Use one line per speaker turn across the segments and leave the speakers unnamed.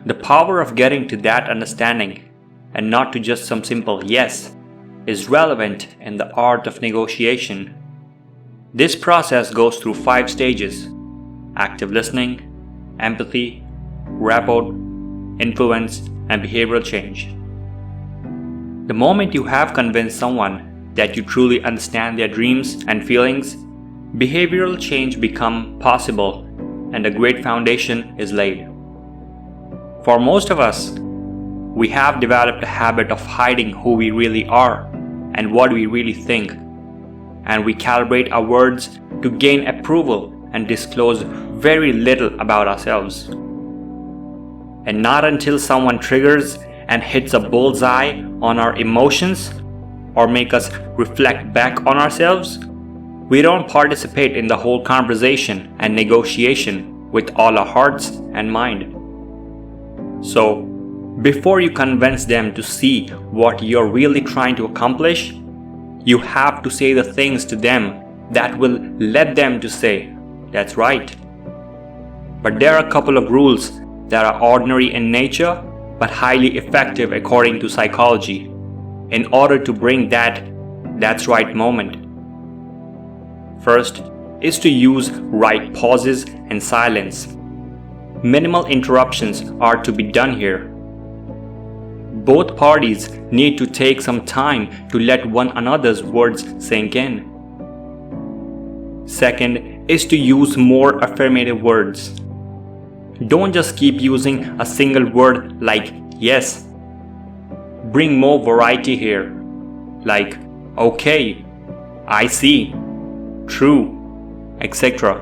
The power of getting to that understanding, and not to just some simple yes, is relevant in the art of negotiation. This process goes through 5 stages: active listening, empathy, rapport, influence, and behavioral change. The moment you have convinced someone that you truly understand their dreams and feelings, behavioral change becomes possible and a great foundation is laid. For most of us, we have developed a habit of hiding who we really are and what we really think, and we calibrate our words to gain approval and disclose very little about ourselves. And not until someone triggers and hits a bullseye on our emotions or make us reflect back on ourselves, we don't participate in the whole conversation and negotiation with all our hearts and mind. So, before you convince them to see what you're really trying to accomplish, you have to say the things to them that will lead them to say, "That's right." But there are a couple of rules that are ordinary in nature but highly effective according to psychology in order to bring that "that's right" moment. First is to use right pauses and silence. Minimal interruptions are to be done here. Both parties need to take some time to let one another's words sink in. Second is to use more affirmative words. Don't just keep using a single word like yes. Bring more variety here, like okay, I see, true, etc.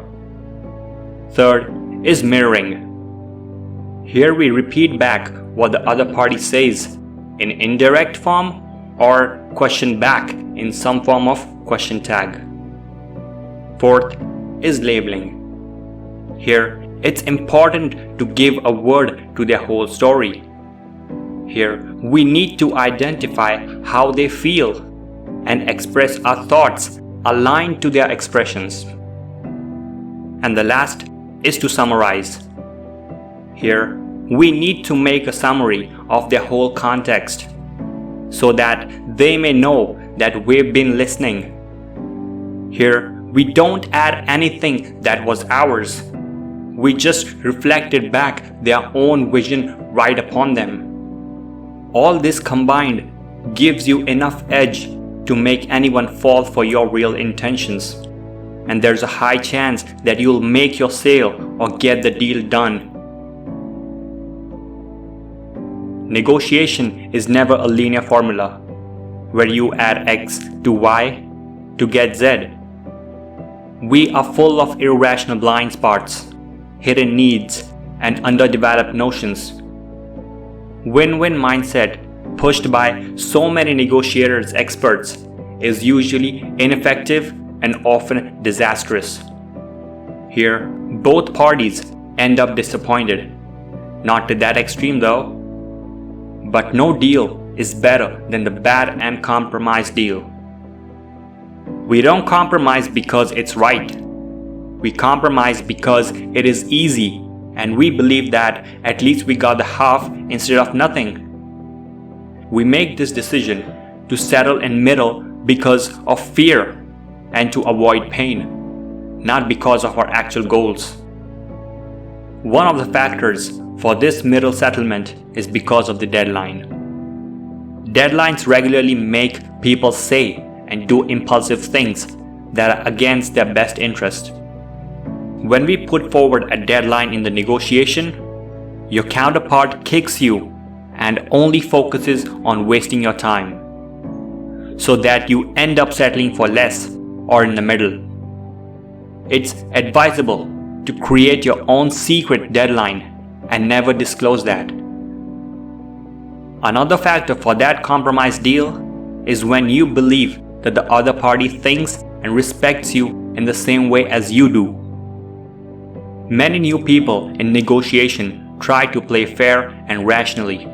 Third is mirroring. Here we repeat back what the other party says in indirect form or question back in some form of question tag. Fourth is labeling. Here it's important to give a word to their whole story. Here we need to identify how they feel and express our thoughts aligned to their expressions. And the last is to summarize. Here, we need to make a summary of their whole context so that they may know that we've been listening. Here, we don't add anything that was ours. We just reflected back their own vision right upon them. All this combined gives you enough edge to make anyone fall for your real intentions. And there's a high chance that you'll make your sale or get the deal done. Negotiation is never a linear formula where you add X to Y to get Z. We are full of irrational blind spots, hidden needs, and underdeveloped notions. Win-win mindset pushed by so many negotiators experts is usually ineffective and often disastrous. Here, both parties end up disappointed. Not to that extreme though. But no deal is better than the bad and compromised deal. We don't compromise because it's right. We compromise because it is easy and we believe that at least we got the half instead of nothing. We make this decision to settle in middle because of fear and to avoid pain, not because of our actual goals. One of the factors for this middle settlement is because of the deadline. Deadlines regularly make people say and do impulsive things that are against their best interest. When we put forward a deadline in the negotiation, your counterpart kicks you and only focuses on wasting your time, so that you end up settling for less or in the middle. It's advisable to create your own secret deadline and never disclose that. Another factor for that compromise deal is when you believe that the other party thinks and respects you in the same way as you do. Many new people in negotiation try to play fair and rationally,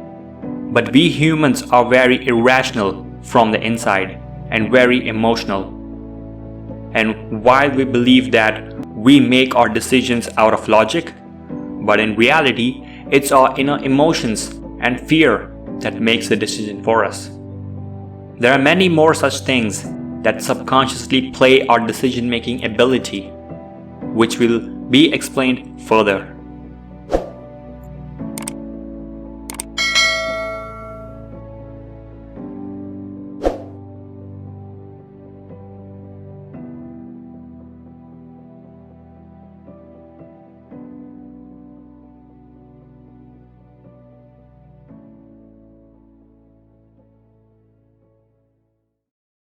but we humans are very irrational from the inside and very emotional. And while we believe that we make our decisions out of logic, but in reality, It's our inner emotions and fear that makes the decision for us. There are many more such things that subconsciously play our decision-making ability, which will be explained further.